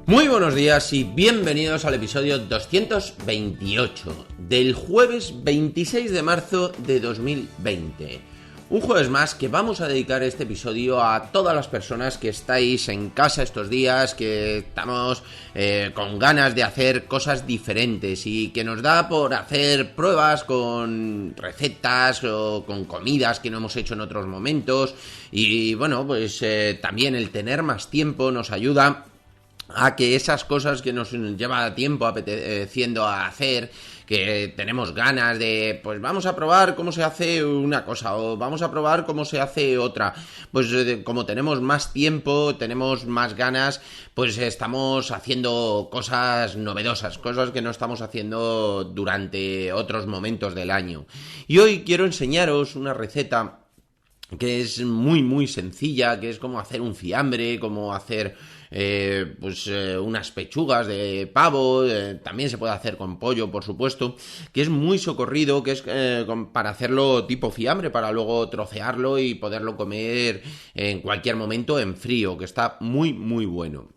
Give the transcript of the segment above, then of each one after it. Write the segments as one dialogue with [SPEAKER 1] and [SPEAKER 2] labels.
[SPEAKER 1] Muy buenos días y bienvenidos al episodio 228 del jueves 26 de marzo de 2020. Un jueves más que vamos a dedicar este episodio a todas las personas que estáis en casa estos días, que estamos con ganas de hacer cosas diferentes y que nos da por hacer pruebas con recetas o con comidas que no hemos hecho en otros momentos. Y bueno, pues también el tener más tiempo nos ayuda a que esas cosas que nos lleva tiempo apeteciendo a hacer, que tenemos ganas de, pues vamos a probar cómo se hace una cosa o vamos a probar cómo se hace otra, pues como tenemos más tiempo, tenemos más ganas, pues estamos haciendo cosas novedosas, cosas que no estamos haciendo durante otros momentos del año. Y hoy quiero enseñaros una receta que es muy sencilla, que es como hacer un fiambre, como hacer unas pechugas de pavo, también se puede hacer con pollo, por supuesto, que es muy socorrido, que es para hacerlo tipo fiambre, para luego trocearlo y poderlo comer en cualquier momento en frío, que está muy bueno.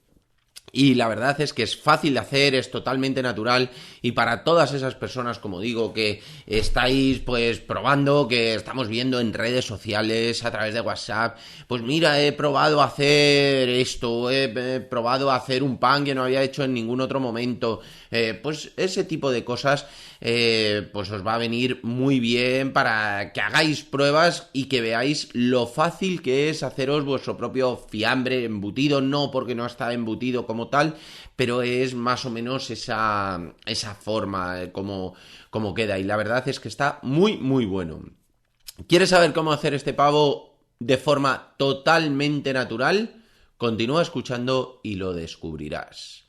[SPEAKER 1] Y la verdad es que es fácil de hacer, es totalmente natural y para todas esas personas, como digo, que estáis pues probando, que estamos viendo en redes sociales, a través de WhatsApp, pues mira, he probado a hacer esto, he probado a hacer un pan que no había hecho en ningún otro momento, pues ese tipo de cosas pues os va a venir muy bien para que hagáis pruebas y que veáis lo fácil que es haceros vuestro propio fiambre embutido, no porque no está embutido como tal, pero es más o menos esa forma como queda, y la verdad es que está muy bueno. ¿Quieres saber cómo hacer este pavo de forma totalmente natural? Continúa escuchando y lo descubrirás.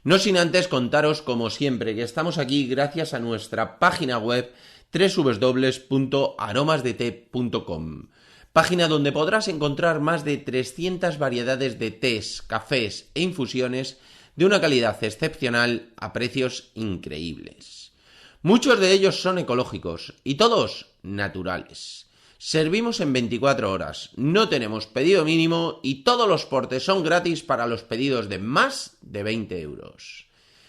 [SPEAKER 1] No sin antes contaros, como siempre, que estamos aquí gracias a nuestra página web www.aromasdete.com, página donde podrás encontrar más de 300 variedades de tés, cafés e infusiones de una calidad excepcional a precios increíbles. Muchos de ellos son ecológicos y todos naturales. Servimos en 24 horas, no tenemos pedido mínimo y todos los portes son gratis para los pedidos de más de 20 euros.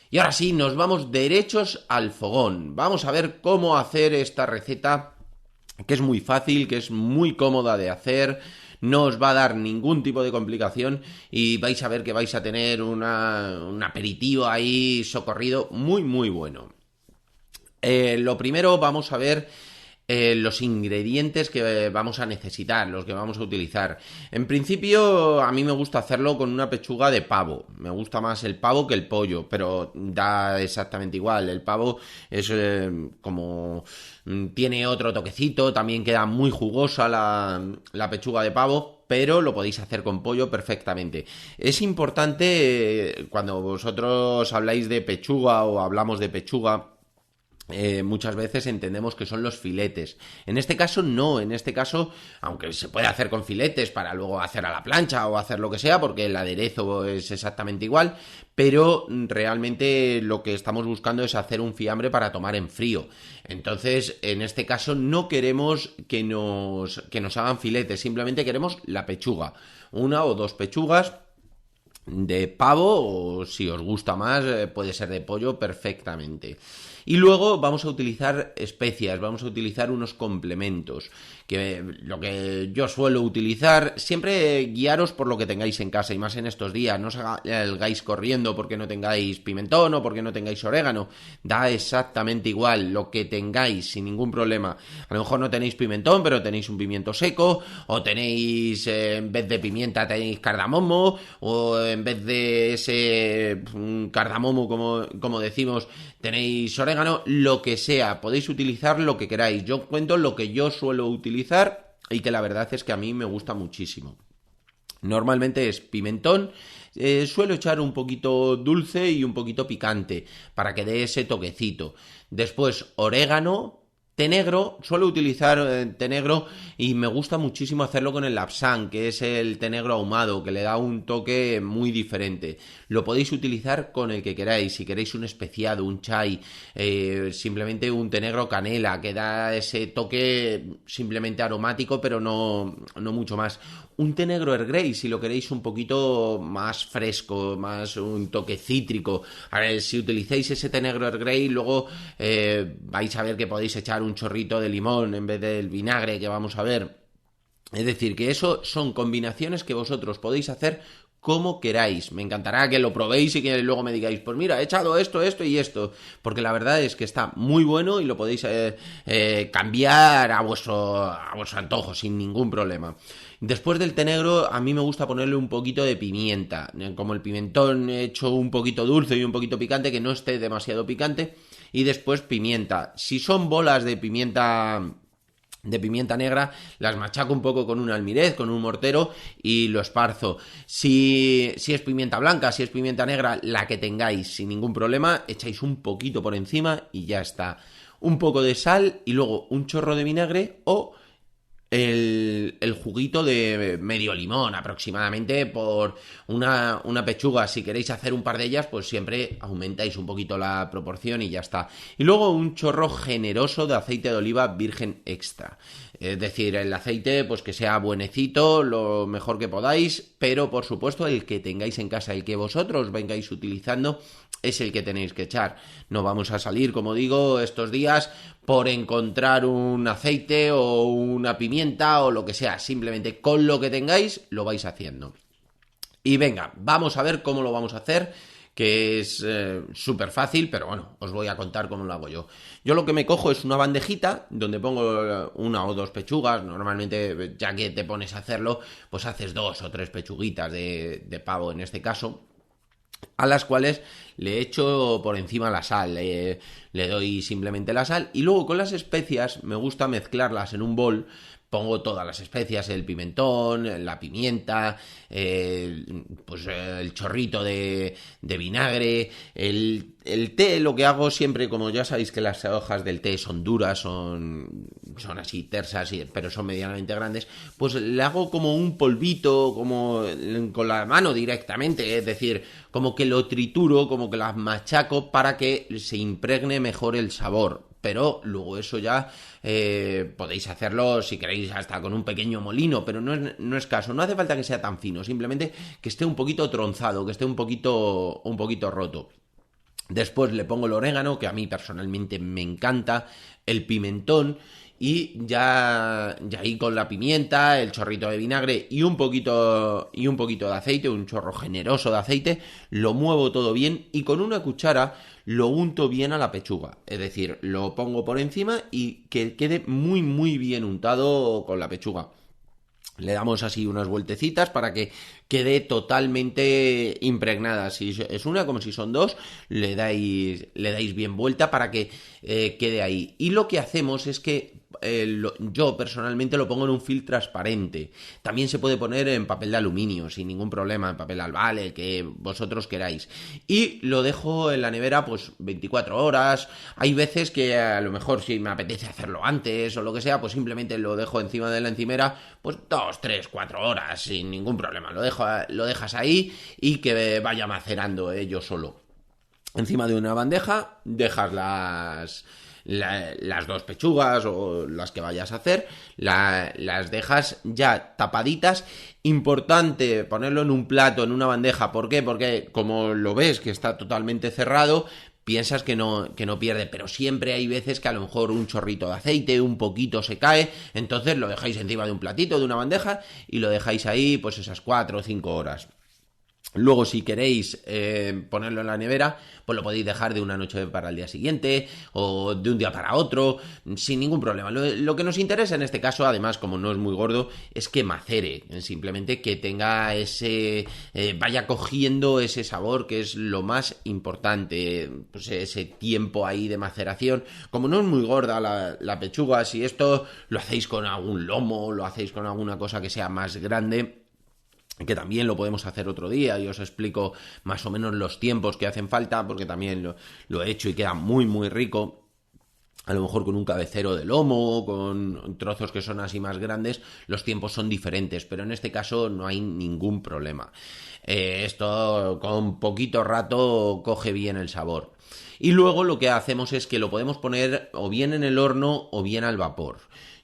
[SPEAKER 1] Y ahora sí, nos vamos derechos al fogón. Vamos a ver cómo hacer esta receta, que es muy fácil, que es muy cómoda de hacer, no os va a dar ningún tipo de complicación y vais a ver que vais a tener un aperitivo ahí socorrido muy bueno. Lo primero vamos a ver los ingredientes que vamos a necesitar, los que vamos a utilizar. En principio, a mí me gusta hacerlo con una pechuga de pavo. Me gusta más el pavo que el pollo, pero da exactamente igual. El pavo es como tiene otro toquecito, también queda muy jugosa la pechuga de pavo, pero lo podéis hacer con pollo perfectamente. Es importante, cuando vosotros habláis de pechuga o hablamos de pechuga, muchas veces entendemos que son los filetes. En este caso no, en este caso, aunque se puede hacer con filetes para luego hacer a la plancha o hacer lo que sea, porque el aderezo es exactamente igual, pero realmente lo que estamos buscando es hacer un fiambre para tomar en frío. Entonces, en este caso no queremos que nos hagan filetes, simplemente queremos la pechuga, una o dos pechugas de pavo, o si os gusta más puede ser de pollo perfectamente. Y luego vamos a utilizar especias, vamos a utilizar unos complementos, que lo que yo suelo utilizar, siempre guiaros por lo que tengáis en casa, y más en estos días, no os salgáis corriendo porque no tengáis pimentón o porque no tengáis orégano, da exactamente igual, lo que tengáis, sin ningún problema. A lo mejor no tenéis pimentón, pero tenéis un pimiento seco, o tenéis, en vez de pimienta tenéis cardamomo, o en vez de ese cardamomo, como decimos, tenéis orégano, lo que sea, podéis utilizar lo que queráis. Yo cuento lo que yo suelo utilizar y que la verdad es que a mí me gusta muchísimo. Normalmente es pimentón, suelo echar un poquito dulce y un poquito picante para que dé ese toquecito. Después orégano, Té negro, suelo utilizar té negro y me gusta muchísimo hacerlo con el Lapsang, que es el té negro ahumado, que le da un toque muy diferente. Lo podéis utilizar con el que queráis, si queréis un especiado, un chai, simplemente un té negro canela, que da ese toque simplemente aromático, pero no mucho más. Un té negro Earl Grey, si lo queréis un poquito más fresco, más un toque cítrico. A ver, si utilizáis ese té negro Earl Grey, luego vais a ver que podéis echar un chorrito de limón en vez del vinagre que vamos a ver. Es decir, que eso son combinaciones que vosotros podéis hacer como queráis. Me encantará que lo probéis y que luego me digáis, pues mira, he echado esto, esto y esto. Porque la verdad es que está muy bueno y lo podéis cambiar a vuestro antojo sin ningún problema. Después del té negro, a mí me gusta ponerle un poquito de pimienta. Como el pimentón hecho un poquito dulce y un poquito picante, que no esté demasiado picante. Y después pimienta. Si son bolas de pimienta negra, las machaco un poco con un almirez, con un mortero y lo esparzo. Si es pimienta blanca, si es pimienta negra, la que tengáis sin ningún problema, echáis un poquito por encima y ya está. Un poco de sal y luego un chorro de vinagre o el juguito de medio limón aproximadamente por una pechuga. Si queréis hacer un par de ellas, pues siempre aumentáis un poquito la proporción y ya está. Y luego un chorro generoso de aceite de oliva virgen extra. Es decir, el aceite pues que sea buenecito, lo mejor que podáis, pero por supuesto el que tengáis en casa, el que vosotros vengáis utilizando es el que tenéis que echar. No vamos a salir, como digo, estos días por encontrar un aceite o una pimienta o lo que sea. Simplemente con lo que tengáis lo vais haciendo. Y venga, vamos a ver cómo lo vamos a hacer, que es súper fácil, pero bueno, os voy a contar cómo lo hago yo. Yo lo que me cojo es una bandejita donde pongo una o dos pechugas. Normalmente, ya que te pones a hacerlo, pues haces 2 o 3 pechuguitas de pavo en este caso, a las cuales le echo por encima la sal, le doy simplemente la sal y luego con las especias me gusta mezclarlas en un bol. Pongo todas las especias, el pimentón, la pimienta, pues el chorrito de vinagre, el té. Lo que hago siempre, como ya sabéis que las hojas del té son duras, son así tersas, pero son medianamente grandes, pues le hago como un polvito, como con la mano directamente, es decir, como que lo trituro, como que las machaco para que se impregne mejor el sabor. Pero luego eso ya podéis hacerlo si queréis hasta con un pequeño molino, pero no es caso, no hace falta que sea tan fino, simplemente que esté un poquito tronzado, que esté un poquito roto. Después le pongo el orégano, que a mí personalmente me encanta, el pimentón y ya ahí con la pimienta, el chorrito de vinagre y un poquito de aceite, un chorro generoso de aceite, lo muevo todo bien y con una cuchara lo unto bien a la pechuga, es decir, lo pongo por encima y que quede muy muy bien untado con la pechuga. Le damos así unas vueltecitas para que quede totalmente impregnada. Si es una, como si son dos, le dais bien vuelta para que quede ahí. Y lo que hacemos es que yo personalmente lo pongo en un film transparente. También se puede poner en papel de aluminio sin ningún problema, en papel albal, el que vosotros queráis. Y lo dejo en la nevera pues 24 horas. Hay veces que a lo mejor si me apetece hacerlo antes o lo que sea, pues simplemente lo dejo encima de la encimera pues 2, 3, 4 horas sin ningún problema. Lo dejas ahí y que vaya macerando ello solo. Encima de una bandeja dejas las dos pechugas o las que vayas a hacer, las dejas ya tapaditas. Importante ponerlo en un plato, en una bandeja. ¿Por qué? Porque como lo ves que está totalmente cerrado, piensas que no pierde, pero siempre hay veces que a lo mejor un chorrito de aceite, un poquito se cae, entonces lo dejáis encima de un platito, de una bandeja y lo dejáis ahí pues esas 4 o 5 horas. Luego, si queréis ponerlo en la nevera, pues lo podéis dejar de una noche para el día siguiente o de un día para otro, sin ningún problema. Lo que nos interesa en este caso, además, como no es muy gordo, es que macere, simplemente que tenga vaya cogiendo ese sabor, que es lo más importante, pues ese tiempo ahí de maceración. Como no es muy gorda la pechuga, si esto lo hacéis con algún lomo, lo hacéis con alguna cosa que sea más grande, que también lo podemos hacer otro día y os explico más o menos los tiempos que hacen falta, porque también lo he hecho y queda muy muy rico. a lo mejor con un cabecero de lomo, con trozos que son así más grandes, los tiempos son diferentes, pero en este caso no hay ningún problema. Esto con poquito rato coge bien el sabor. Y luego lo que hacemos es que lo podemos poner o bien en el horno o bien al vapor.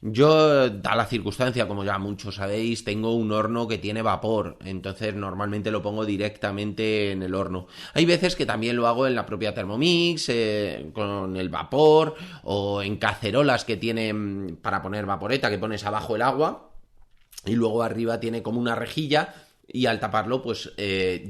[SPEAKER 1] Yo, da la circunstancia, como ya muchos sabéis, tengo un horno que tiene vapor, entonces normalmente lo pongo directamente en el horno. Hay veces que también lo hago en la propia Thermomix, con el vapor, o en cacerolas que tienen para poner vaporeta, que pones abajo el agua y luego arriba tiene como una rejilla y al taparlo pues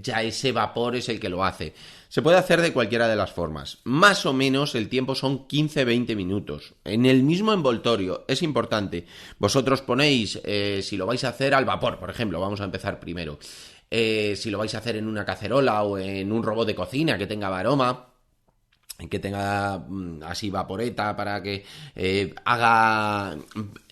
[SPEAKER 1] ya ese vapor es el que lo hace. Se puede hacer de cualquiera de las formas. Más o menos el tiempo son 15-20 minutos. En el mismo envoltorio, es importante. Vosotros ponéis, si lo vais a hacer al vapor, por ejemplo, vamos a empezar primero. Si lo vais a hacer en una cacerola o en un robot de cocina que tenga aroma, que tenga así vaporeta para que haga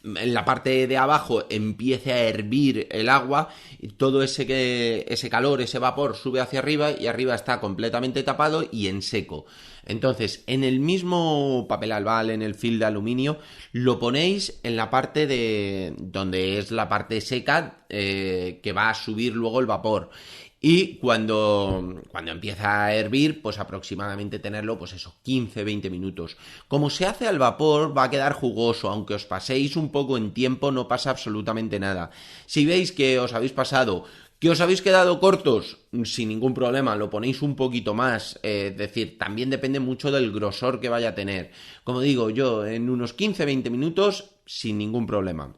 [SPEAKER 1] en la parte de abajo empiece a hervir el agua y todo ese calor, ese vapor sube hacia arriba y arriba está completamente tapado y en seco. Entonces, en el mismo papel albal, en el film de aluminio, lo ponéis en la parte de donde es la parte seca, que va a subir luego el vapor. Y cuando empieza a hervir, pues aproximadamente tenerlo, pues eso, 15-20 minutos. Como se hace al vapor, va a quedar jugoso, aunque os paséis un poco en tiempo, no pasa absolutamente nada. Si veis que os habéis pasado, que os habéis quedado cortos, sin ningún problema, lo ponéis un poquito más, es decir, también depende mucho del grosor que vaya a tener. Como digo yo, en unos 15-20 minutos, sin ningún problema.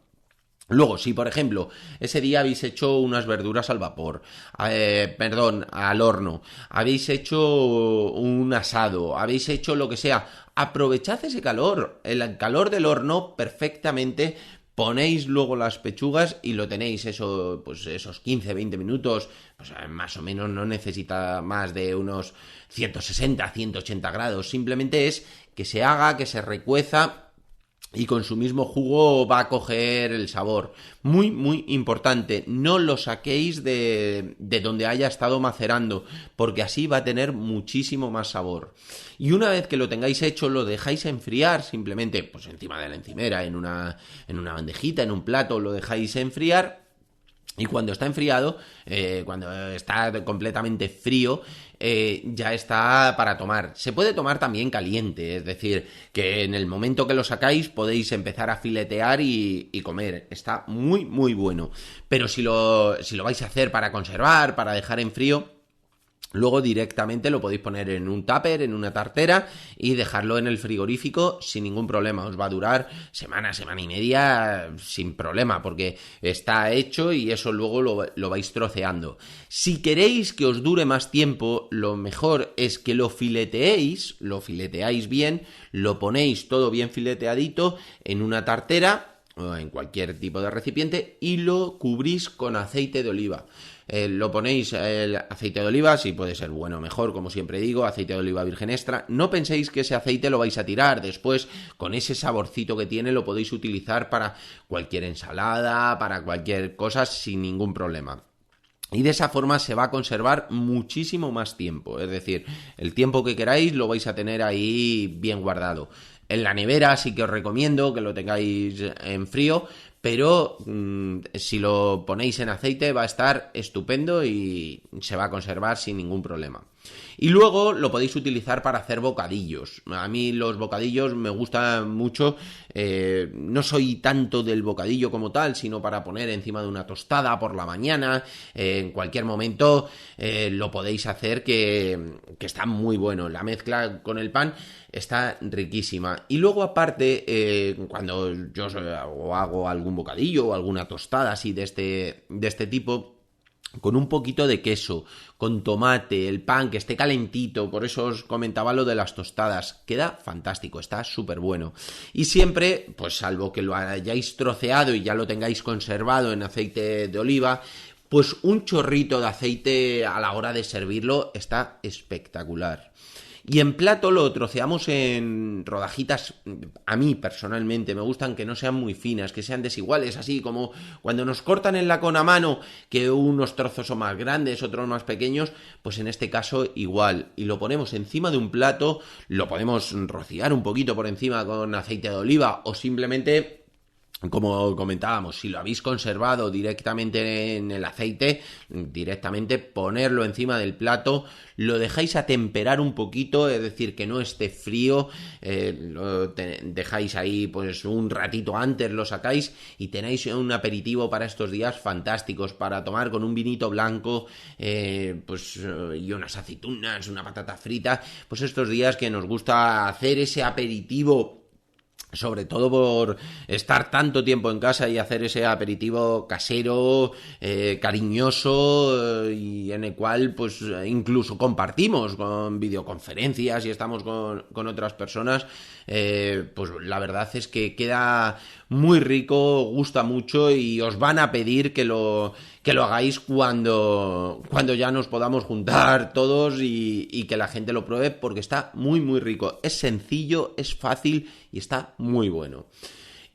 [SPEAKER 1] Luego, si por ejemplo ese día habéis hecho unas verduras al vapor, al horno, habéis hecho un asado, habéis hecho lo que sea, aprovechad ese calor, el calor del horno perfectamente, ponéis luego las pechugas y lo tenéis eso, pues esos 15-20 minutos, pues más o menos no necesita más de unos 160-180 grados, simplemente es que se haga, que se recueza y con su mismo jugo va a coger el sabor. Muy, muy importante, no lo saquéis de donde haya estado macerando, porque así va a tener muchísimo más sabor. Y una vez que lo tengáis hecho, lo dejáis enfriar, simplemente pues encima de la encimera, en una bandejita, en un plato, lo dejáis enfriar. Y cuando está enfriado, cuando está completamente frío, ya está para tomar. Se puede tomar también caliente, es decir, que en el momento que lo sacáis podéis empezar a filetear y comer. Está muy, muy bueno. Pero si lo vais a hacer para conservar, para dejar en frío, luego directamente lo podéis poner en un tupper, en una tartera y dejarlo en el frigorífico sin ningún problema. Os va a durar semana y media sin problema porque está hecho y eso luego lo vais troceando. Si queréis que os dure más tiempo, lo mejor es que lo fileteáis bien, lo ponéis todo bien fileteadito en una tartera o en cualquier tipo de recipiente y lo cubrís con aceite de oliva. Lo ponéis el aceite de oliva, si puede ser bueno o mejor, como siempre digo, aceite de oliva virgen extra. No penséis que ese aceite lo vais a tirar, después con ese saborcito que tiene lo podéis utilizar para cualquier ensalada, para cualquier cosa sin ningún problema. Y de esa forma se va a conservar muchísimo más tiempo, es decir, el tiempo que queráis lo vais a tener ahí bien guardado. En la nevera sí que os recomiendo que lo tengáis en frío, pero si lo ponéis en aceite va a estar estupendo y se va a conservar sin ningún problema. Y luego lo podéis utilizar para hacer bocadillos. A mí los bocadillos me gustan mucho, no soy tanto del bocadillo como tal, sino para poner encima de una tostada por la mañana, en cualquier momento lo podéis hacer que está muy bueno. La mezcla con el pan está riquísima. Y luego aparte, cuando yo hago algún bocadillo o alguna tostada así de este tipo, con un poquito de queso, con tomate, el pan que esté calentito, por eso os comentaba lo de las tostadas, queda fantástico, está súper bueno. Y siempre, pues salvo que lo hayáis troceado y ya lo tengáis conservado en aceite de oliva, pues un chorrito de aceite a la hora de servirlo está espectacular. Y en plato lo troceamos en rodajitas. A mí personalmente me gustan que no sean muy finas, que sean desiguales, así como cuando nos cortan en lacón a mano, que unos trozos son más grandes, otros más pequeños, pues en este caso igual. Y lo ponemos encima de un plato, lo podemos rociar un poquito por encima con aceite de oliva o simplemente, como comentábamos, si lo habéis conservado directamente en el aceite, directamente ponerlo encima del plato, lo dejáis atemperar un poquito, es decir, que no esté frío, lo dejáis ahí pues un ratito antes, lo sacáis y tenéis un aperitivo para estos días fantásticos, para tomar con un vinito blanco, y unas aceitunas, una patata frita, pues estos días que nos gusta hacer ese aperitivo, sobre todo por estar tanto tiempo en casa y hacer ese aperitivo casero, cariñoso, y en el cual pues incluso compartimos con videoconferencias y estamos con otras personas, pues la verdad es que queda muy rico, gusta mucho y os van a pedir que lo hagáis cuando ya nos podamos juntar todos y que la gente lo pruebe, porque está muy muy rico, es sencillo, es fácil y está muy bueno.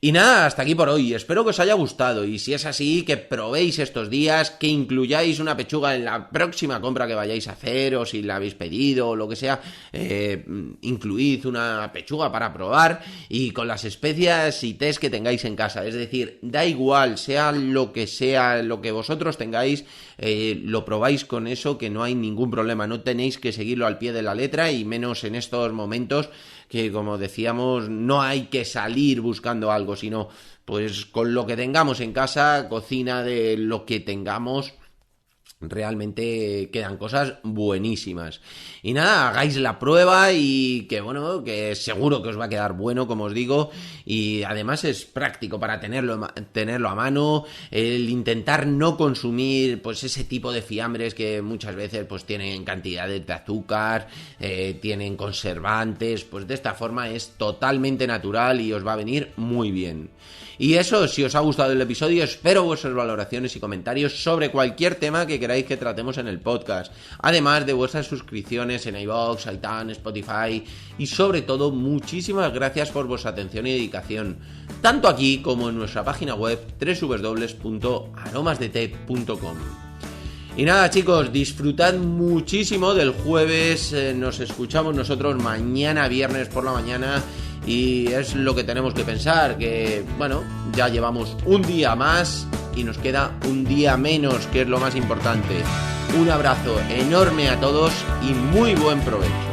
[SPEAKER 1] Y nada, hasta aquí por hoy, espero que os haya gustado y si es así, que probéis estos días, que incluyáis una pechuga en la próxima compra que vayáis a hacer o si la habéis pedido o lo que sea, incluid una pechuga para probar y con las especias y tés que tengáis en casa, es decir, da igual, sea lo que vosotros tengáis, lo probáis con eso, que no hay ningún problema, no tenéis que seguirlo al pie de la letra y menos en estos momentos que, como decíamos, no hay que salir buscando algo, sino pues con lo que tengamos en casa, cocina de lo que tengamos, realmente quedan cosas buenísimas. Y nada, hagáis la prueba y que bueno, que seguro que os va a quedar bueno, como os digo, y además es práctico para tenerlo a mano, el intentar no consumir pues ese tipo de fiambres que muchas veces pues tienen cantidades de azúcar, tienen conservantes, pues de esta forma es totalmente natural y os va a venir muy bien. Y eso, si os ha gustado el episodio, espero vuestras valoraciones y comentarios sobre cualquier tema que queráis que tratemos en el podcast, además de vuestras suscripciones en iVoox, iTunes, Spotify y sobre todo muchísimas gracias por vuestra atención y dedicación, tanto aquí como en nuestra página web www.aromasdete.com. Y nada, chicos, disfrutad muchísimo del jueves, nos escuchamos nosotros mañana viernes por la mañana. Y es lo que tenemos que pensar, que bueno, ya llevamos un día más y nos queda un día menos, que es lo más importante. Un abrazo enorme a todos y muy buen provecho.